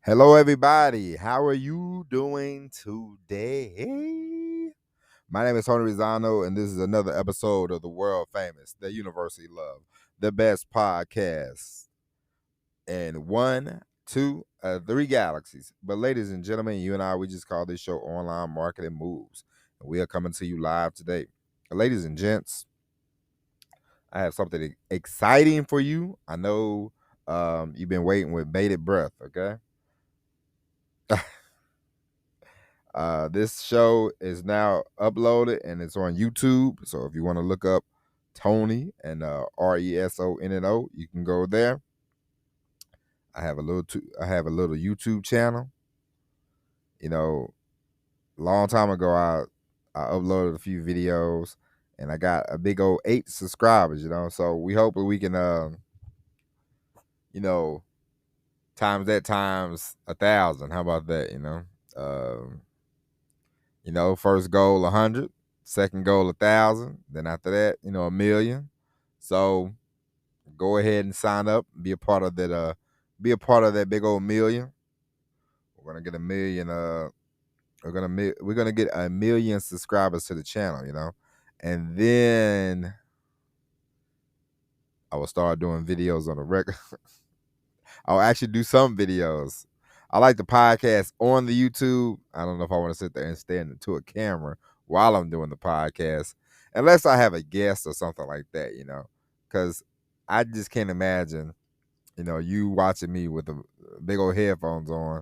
Hello, everybody. How are you doing today? My name is Tony Rizano, and this is another episode of the world famous, the University Love, the best podcast in one, two, three galaxies. But, ladies and gentlemen, you and I, we just call this show Online Marketing Moves, and we are coming to you live today. Ladies and gents, I have something exciting for you. I know you've been waiting with bated breath, okay? This show is now uploaded and it's on YouTube. So if you want to look up Tony and RESONNO, you can go there. I have a little YouTube channel. You know, long time ago I uploaded a few videos and I got a big old 8 subscribers, So we hope that we can you know, times that times 1,000. How about that, Um first goal 100, second goal 1,000. Then after that, 1,000,000. So go ahead and sign up, be a part of that. Be a part of that big old million. We're gonna get a million. We're gonna get 1,000,000 subscribers to the channel. And then I will start doing videos on the record. I'll actually do some videos. I like the podcast on the YouTube. I don't know if I want to sit there and stand into a camera while I'm doing the podcast, unless I have a guest or something like that, because I just can't imagine, you watching me with the big old headphones on,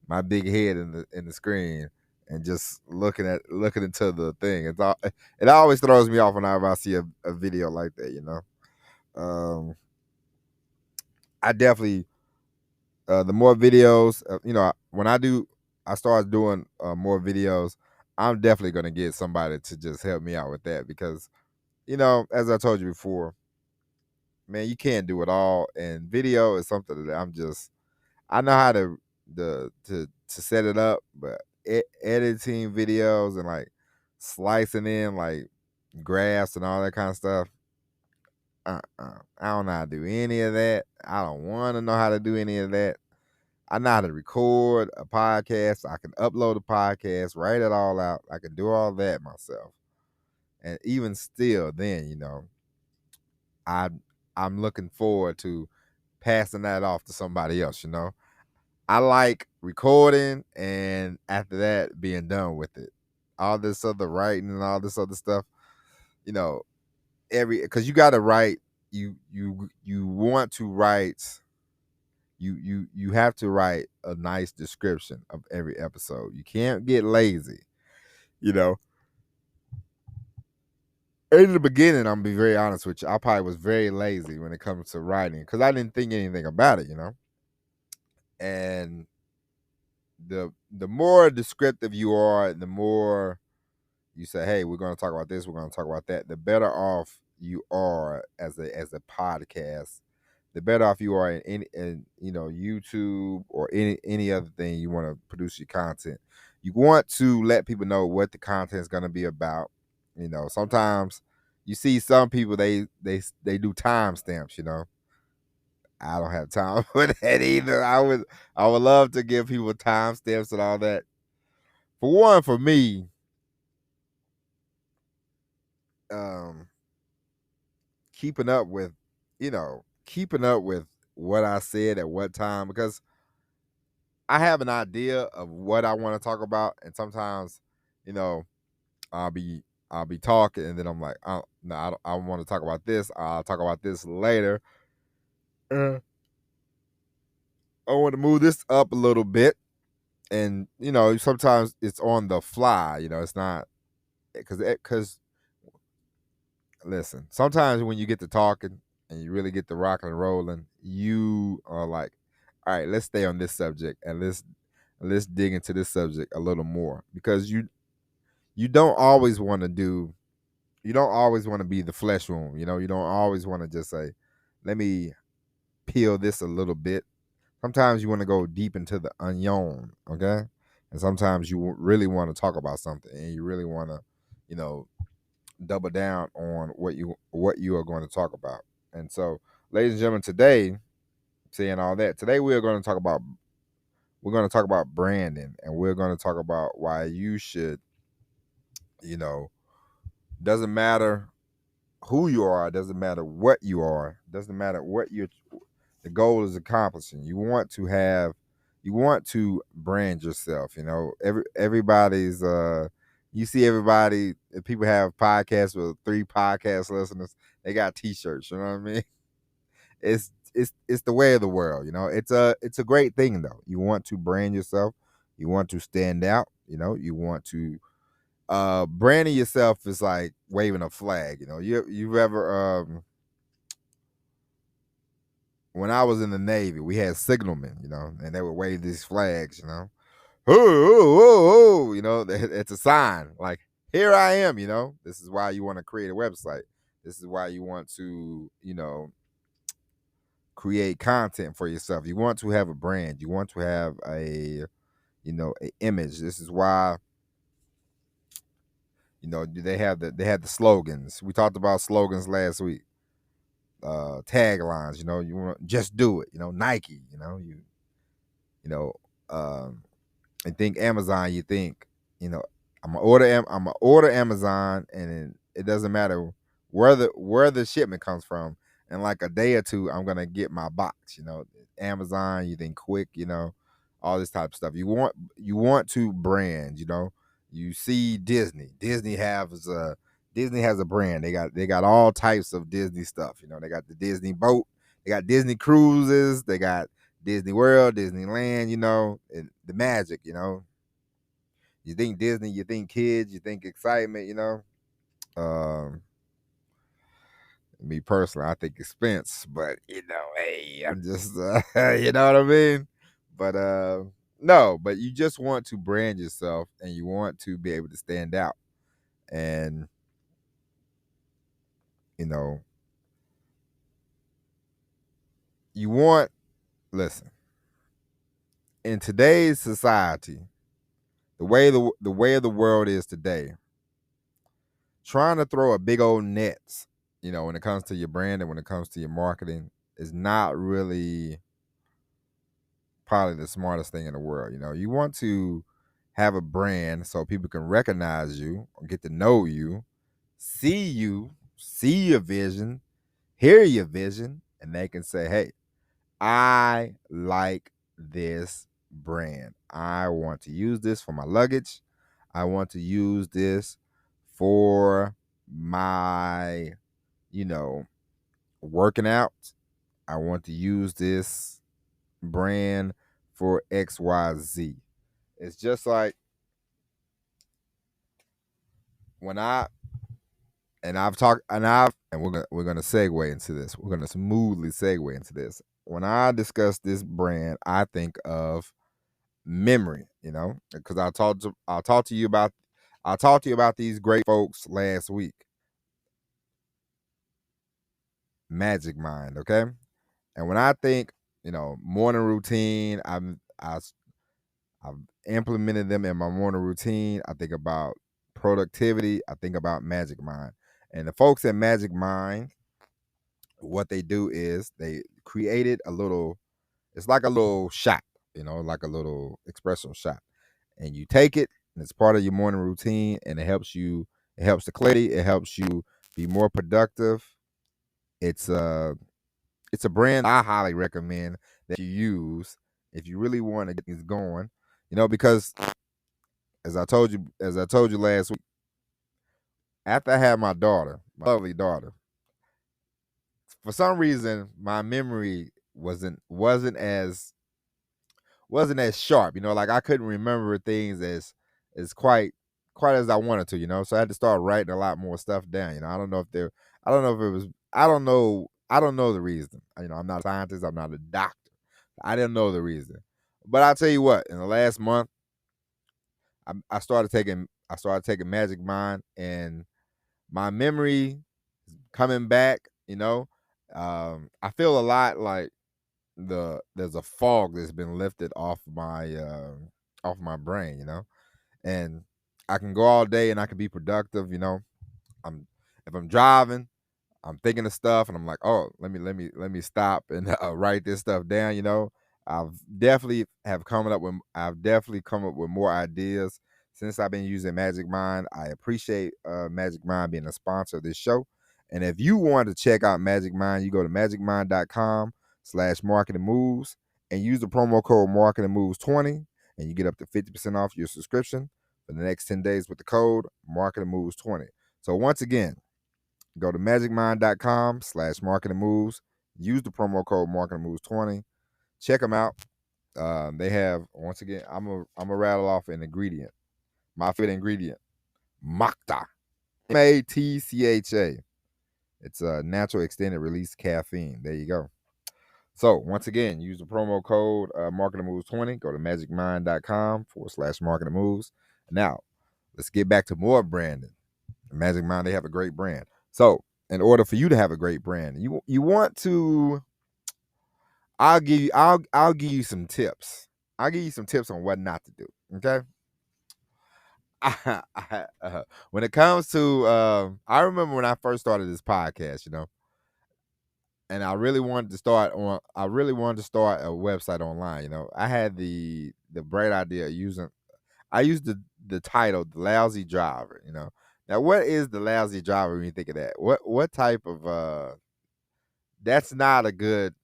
my big head in the screen, and just looking into the thing. It always throws me off whenever I see a video like that. I definitely the more videos, when I start doing more videos, I'm definitely going to get somebody to just help me out with that because, as I told you before, man, you can't do it all. And video is something that I know how to set it up, but editing videos and like slicing in like graphs and all that kind of stuff. I don't know how to do any of that. I don't want to know how to do any of that. I know how to record a podcast. I can upload a podcast, write it all out. I can do all that myself. And even still, then, I I'm looking forward to passing that off to somebody else. I like recording and after that being done with it. All this other writing and all this other stuff, you know, because you gotta write, you want to write, you have to write a nice description of every episode. You can't get lazy, you know. In the beginning, I'm gonna be very honest with you. I probably was very lazy when it comes to writing because I didn't think anything about it. And the more descriptive you are, the more you say, "Hey, we're gonna talk about this. We're gonna talk about that." The better off you are as a podcast. The better off you are in YouTube or any other thing you want to produce your content. You want to let people know what the content is going to be about. Sometimes you see some people they do timestamps. I don't have time for that either. I would love to give people timestamps and all that. For one, for me, um, keeping up with, keeping up with what I said at what time because I have an idea of what I want to talk about, and sometimes, you know, I'll be I'll be talking, and then I'm like, oh, no, I want to talk about this. I'll talk about this later. Uh, I want to move this up a little bit, and sometimes it's on the fly. It's not because listen, sometimes when you get to talking and you really get to rocking and rolling, you are like, all right, let's stay on this subject and let's dig into this subject a little more because you don't always want to be the flesh wound. You don't always want to just say, let me peel this a little bit. Sometimes you want to go deep into the onion, okay? And sometimes you really want to talk about something and you really want to, you know, double down on what you are going to talk about. And so, ladies and gentlemen, today, saying all that, today we are going to talk about we're going to talk about branding, and we're going to talk about why you should, you know, doesn't matter who you are, doesn't matter what you are, doesn't matter what your the goal is accomplishing. You want to brand yourself. Everybody's you see everybody. If people have podcasts with 3 podcast listeners, they got T-shirts. You know what I mean? It's the way of the world. It's a great thing though. You want to brand yourself. You want to stand out. You want to branding yourself is like waving a flag. You've ever when I was in the Navy, we had signalmen, and they would wave these flags, oh, oh, oh, oh, it's a sign like, here I am, this is why you want to create a website. This is why you want to, create content for yourself. You want to have a brand. You want to have a image. This is why, they had the slogans. We talked about slogans last week. Taglines, you want just do it, Nike, you know, um, and think Amazon, you think, I'm gonna order Amazon, and it doesn't matter where the shipment comes from. In like a day or two, I'm gonna get my box. Amazon, you think quick, all this type of stuff. You want to brand. You see Disney has a brand. They got all types of Disney stuff. They got the Disney boat, they got Disney cruises, they got Disney World, Disneyland, and the magic. You think Disney, you think kids, you think excitement. Um, Me personally, I think expense, but hey, I'm just, you know what I mean. But no, but you just want to brand yourself, and you want to be able to stand out, and you know, you want. Listen, in today's society, the way of the world is today, trying to throw a big old nets, when it comes to your brand and when it comes to your marketing, is not really probably the smartest thing in the world. You want to have a brand so people can recognize you or get to know you, see your vision, hear your vision, and they can say, hey, I like this brand. I want to use this for my luggage. I want to use this for my, you know, working out. I want to use this brand for XYZ. It's just like when I've talked and we're gonna segue into this. We're gonna smoothly segue into this. When I discuss this brand, I think of memory, because I talked to you about these great folks last week. Magic Mind, okay? And when I think, morning routine, I've implemented them in my morning routine. I think about productivity. I think about Magic Mind. And the folks at Magic Mind, what they do is they created it's like a little shot, like a little espresso shot. And you take it, and it's part of your morning routine, and it helps the clarity, it helps you be more productive. It's a brand I highly recommend that you use if you really want to get things going. Because as I told you last week, after I had my daughter, my lovely daughter, for some reason my memory wasn't as sharp. Like I couldn't remember things as quite as I wanted to. So I had to start writing a lot more stuff down. I don't know if it was. I don't know the reason. I'm not a scientist. I'm not a doctor. I didn't know the reason. But I'll tell you what. In the last month, I started taking Magic Mind, and my memory is coming back. I feel a lot like there's a fog that's been lifted off my brain. And I can go all day and I can be productive. I'm If I'm driving, I'm thinking of stuff, and I'm like, oh, let me stop and write this stuff down. I've definitely come up with more ideas since I've been using Magic Mind. I appreciate Magic Mind being a sponsor of this show. And if you want to check out Magic Mind, you go to magicmind.com/marketing moves and use the promo code marketing moves 20 and you get up to 50% off your subscription for the next 10 days with the code marketing moves 20. So once again, go to magicmind.com/marketing moves, use the promo code marketing moves 20. Check them out. They have, once again, I'm a rattle off an ingredient. My favorite ingredient, Macta. Matcha. It's a natural extended release caffeine. There you go. So once again, use the promo code marketing moves 20. Go to magicmind.com/marketing moves. Now, let's get back to more branding. Magic Mind, they have a great brand. So in order for you to have a great brand, you want to, I'll give you some tips. I'll give you some tips on what not to do. Okay. When it comes to, I remember when I first started this podcast, and I really wanted to start a website online. I had the bright idea of I used the title, The Lousy Driver. Now what is the lousy driver when you think of that? What type of, that's not a good,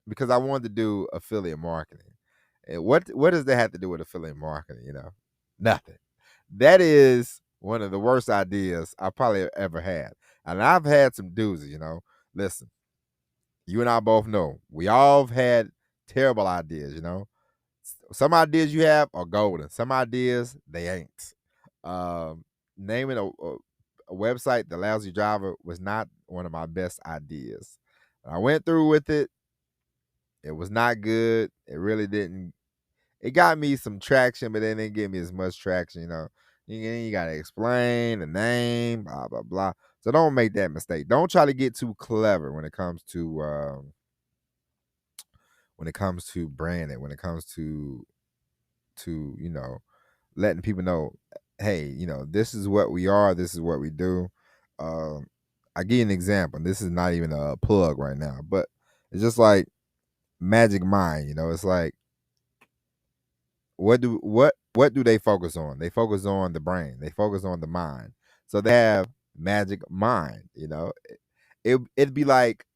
because I wanted to do affiliate marketing. And what does that have to do with affiliate marketing? Nothing. That is one of the worst ideas I probably ever had. And I've had some doozies. Listen, you and I both know we all have had terrible ideas. Some ideas you have are golden. Some ideas they ain't. Um, Naming a website, The Lousy Driver, was not one of my best ideas. I went through with it. It was not good. It really didn't. It got me some traction, but then it didn't give me as much traction. You gotta explain the name, blah blah blah. So don't make that mistake. Don't try to get too clever when it comes to branding. When it comes to letting people know, hey, this is what we are. This is what we do. Um, I give you an example. This is not even a plug right now, but it's just like Magic Mind. It's like, what do they focus on? They focus on the brain. They focus on the mind. So they have Magic Mind. It'd be like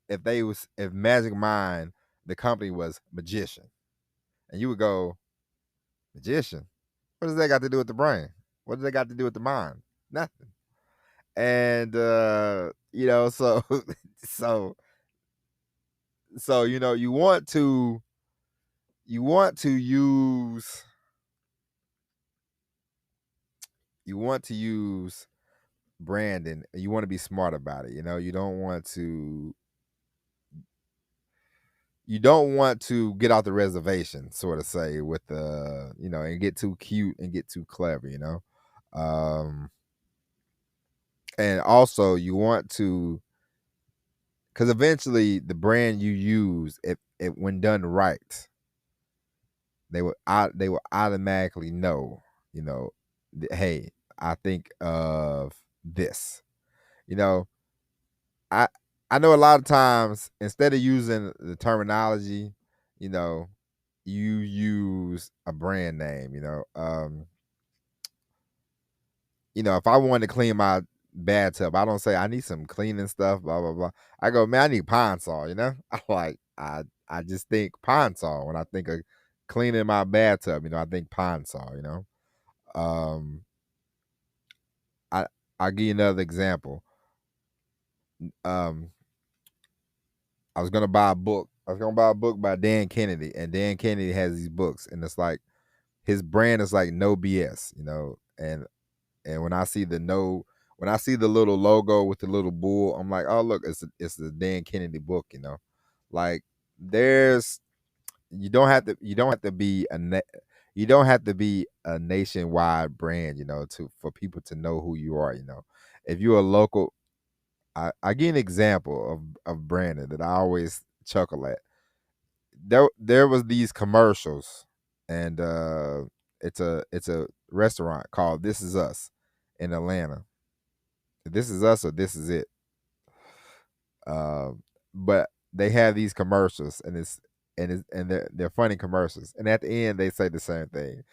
if Magic Mind, the company, was Magician, and you would go, Magician. What does that got to do with the brain? What does that got to do with the mind? Nothing. And so so you want to use branding. You want to be smart about it. You don't want to get out the reservation, sort of say, with the and get too cute and get too clever. Um, and also you want to, because eventually the brand you use, if when done right, they will automatically know, hey, I think of this. You know, I I know a lot of times, instead of using the terminology, you know, you use a brand name. If I wanted to clean my bathtub, I don't say I need some cleaning stuff, blah blah blah. I go, man, I need Pine Sol. I just think Pine Sol when I think of cleaning my bathtub. I think Pine Sol. Um, I I'll give you another example. Um, I was gonna buy a book. I was gonna buy a book by Dan Kennedy, and Dan Kennedy has these books, and it's like his brand is like no BS, and when I see the little logo with the little bull, I'm like, oh look, it's the Dan Kennedy book, like there's you don't have to be a nationwide brand, to for people to know who you are. If you're a local, I give an example of branding that I always chuckle at. There was these commercials, and it's a restaurant called This Is Us in Atlanta. This is us or this is it. But they have these commercials, and and they're funny commercials. And at the end, they say the same thing.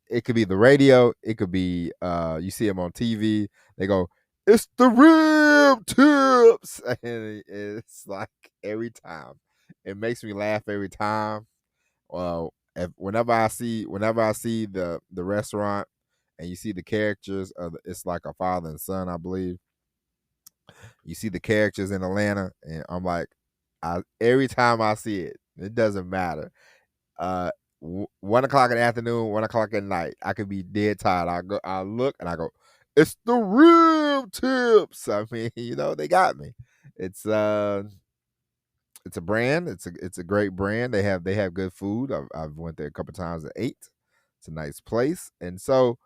It could be the radio. It could be you see them on TV. They go, "It's the rib tips," and it's like every time. It makes me laugh every time. Whenever I see the restaurant and you see the characters it's like a father and son, I believe. You see the characters in Atlanta, and I'm like, every time I see it, it doesn't matter. 1 o'clock in the afternoon, 1 o'clock at night, I could be dead tired. I look and I go, it's the rib tips. I mean, they got me. It's it's a brand. It's a great brand. They have good food. I've went there a couple times and ate. It's a nice place, and so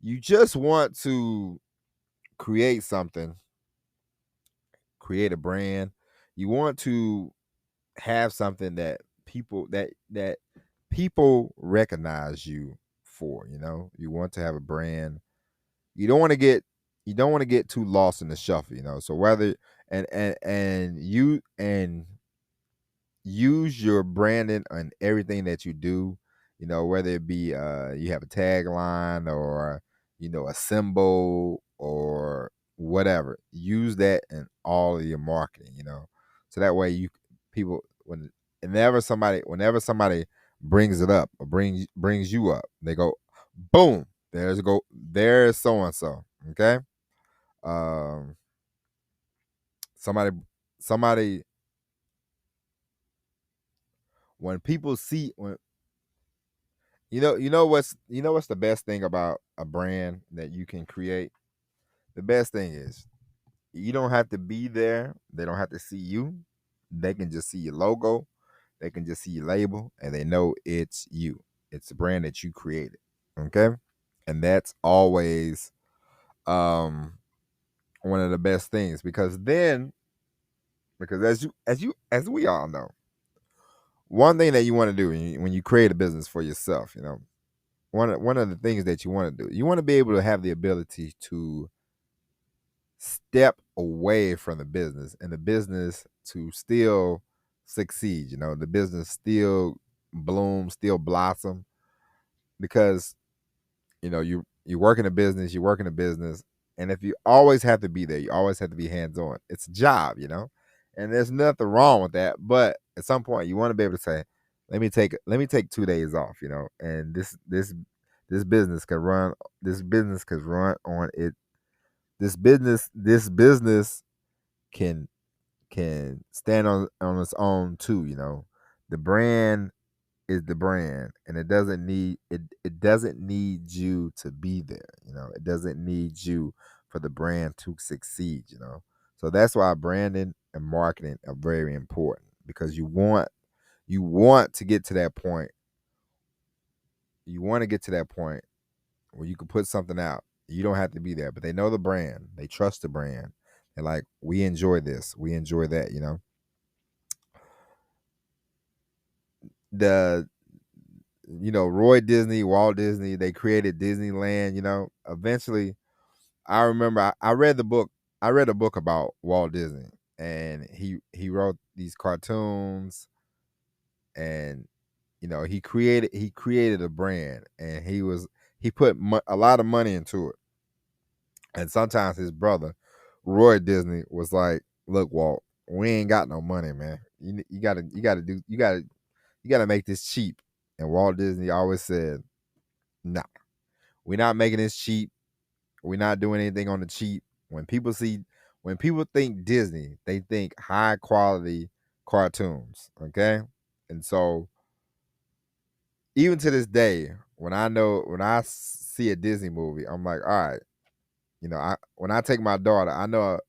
you just want to create something, create a brand. You want to have something that people recognize you for. You want to have a brand. You don't want to get too lost in the shuffle. So whether and use your branding on everything that you do, whether it be you have a tagline or a symbol or whatever. Use that in all of your marketing, so that way people whenever somebody brings it up or brings you up, they go, boom, there's so and so. Okay. um somebody somebody, when people see when what's the best thing about a brand that you can create? The best thing is you don't have to be there. They don't have to see you. They can just see your logo. They can just see your label, and they know it's you. It's a brand that you created. Okay, and that's always um one of the best things, because as we all know, one thing that you want to do when you create a business for yourself, one of the things that you want to do, you want to be able to have the ability to step away from the business and the business to still succeed, the business still bloom, still blossom, because you work in a business, and if you always have to be there, you always have to be hands on. It's a job, and there's nothing wrong with that. But at some point, you want to be able to say, let me take 2 days off, and this business could run. This business could run on it. This business can stand on its own too. The brand is the brand, and it doesn't need you to be there. It doesn't need you for the brand to succeed. So that's why branding and marketing are very important, because you want to get to that point. You want to get to that point where you can put something out. You don't have to be there, but they know the brand. They trust the brand. They're like, we enjoy this, we enjoy that. The Roy Disney, Walt Disney, they created Disneyland. Eventually, I remember I read the book. I read a book about Walt Disney, and he wrote these cartoons, and he created a brand, and he put a lot of money into it. And sometimes his brother, Roy Disney, was like, "Look, Walt, we ain't got no money, man. You gotta make this cheap." And Walt Disney always said, "No, we're not making this cheap. We're not doing anything on the cheap. When people think Disney, they think high quality cartoons." Okay, and so even to this day, when I see a Disney movie, I'm like, all right, when I take my daughter, I know,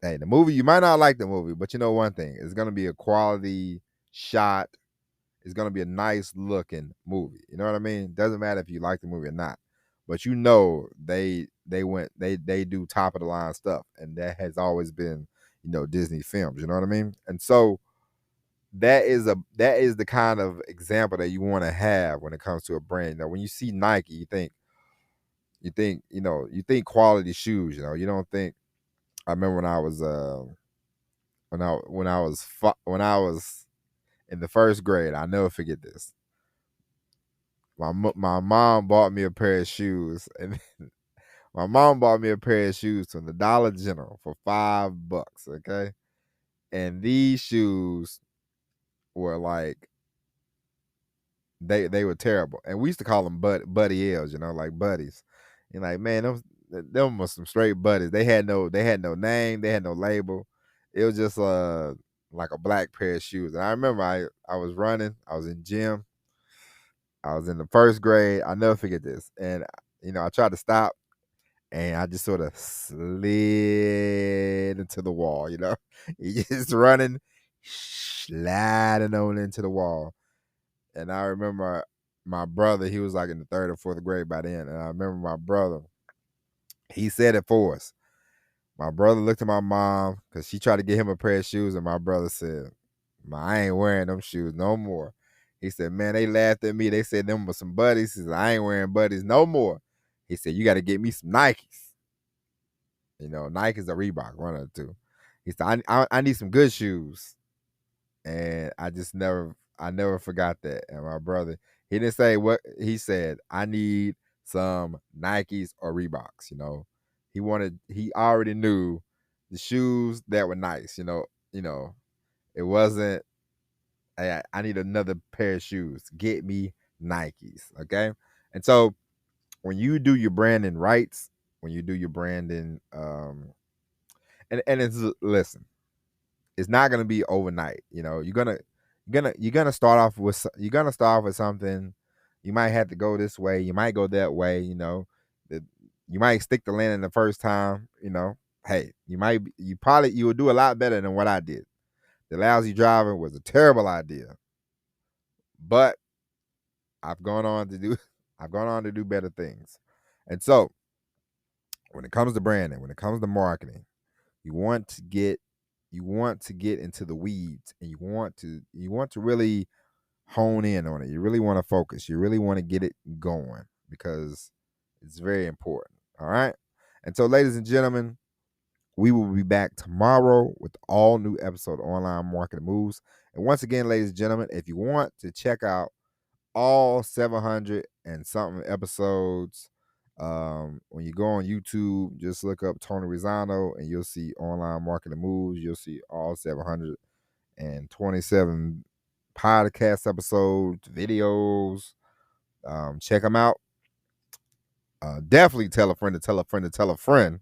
hey, the movie, you might not like the movie, but you know one thing, it's gonna be a quality shot. It's gonna be a nice looking movie. You know what I mean? Doesn't matter if you like the movie or not, but they do top of the line stuff, and that has always been Disney films. You know what I mean? And so that is the kind of example that you want to have when it comes to a brand. When you see Nike, you think quality shoes. You don't think. I remember when I was when I was in the first grade. I'll never forget this. My mom bought me a pair of shoes, and my mom bought me a pair of shoes from the Dollar General for $5. Okay, and these shoes were like they were terrible, and we used to call them buddy L's, like buddies. And like, man, them was some straight buddies. They had no name, they had no label. It was just like a black pair of shoes. And I remember I was running, I was in gym, I was in the first grade. I'll never forget this. And I tried to stop, and I just sort of slid into the wall. You just running, sliding on into the wall. And I remember my brother, he was like in the third or fourth grade by then. And I remember my brother, he said it for us. My brother looked at my mom because she tried to get him a pair of shoes, and my brother said, I ain't wearing them shoes no more. He said, man, they laughed at me. They said them were some buddies. He said, I ain't wearing buddies no more. He said, you got to get me some Nikes. Nikes or Reebok, one of the two. He said, I need some good shoes. And I never forgot that. And my brother, he didn't say what he said. I need some Nikes or Reeboks. He already knew the shoes that were nice. It wasn't, hey, I need another pair of shoes. Get me Nikes. Okay. And so when you do your branding rights, when you do your branding, and it's, listen, it's not gonna be overnight. You're gonna start off with something. You might have to go this way. You might go that way. You might stick the landing the first time. Hey, you will do a lot better than what I did. The lousy driving was a terrible idea, but I've gone on to do I've gone on to do better things. And so when it comes to branding, when it comes to marketing, you want to get into the weeds, and you want to really hone in on it. You really want to focus. You really want to get it going, because it's very important. All right. And so, ladies and gentlemen, we will be back tomorrow with all new episode of Online Marketing Moves. And once again, ladies and gentlemen, if you want to check out all 700 and something episodes, when you go on YouTube, just look up Tony Rizzano, and you'll see Online Marketing Moves. You'll see all 727 podcast episodes, videos. Check them out. Definitely tell a friend to tell a friend to tell a friend.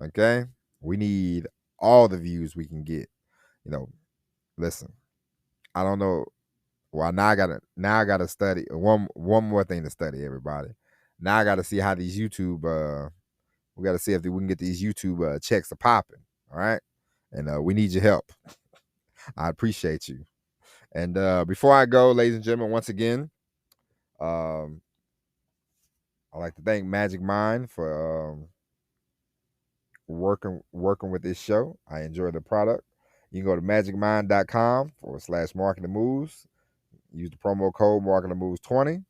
Okay, we need all the views we can get. Listen, I don't know. Well, now I gotta study one more thing to study, everybody. Now I gotta see how these YouTube. We gotta see if we can get these YouTube checks are popping. All right, and we need your help. I appreciate you. And before I go, ladies and gentlemen, once again, I'd like to thank Magic Mind for working with this show. I enjoy the product. You can go to magicmind.com/marketing moves. Use the promo code marketing moves 20.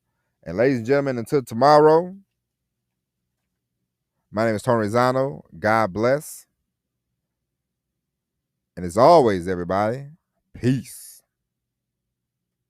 And ladies and gentlemen, until tomorrow, my name is Tony Rizzano. God bless. And as always, everybody, peace.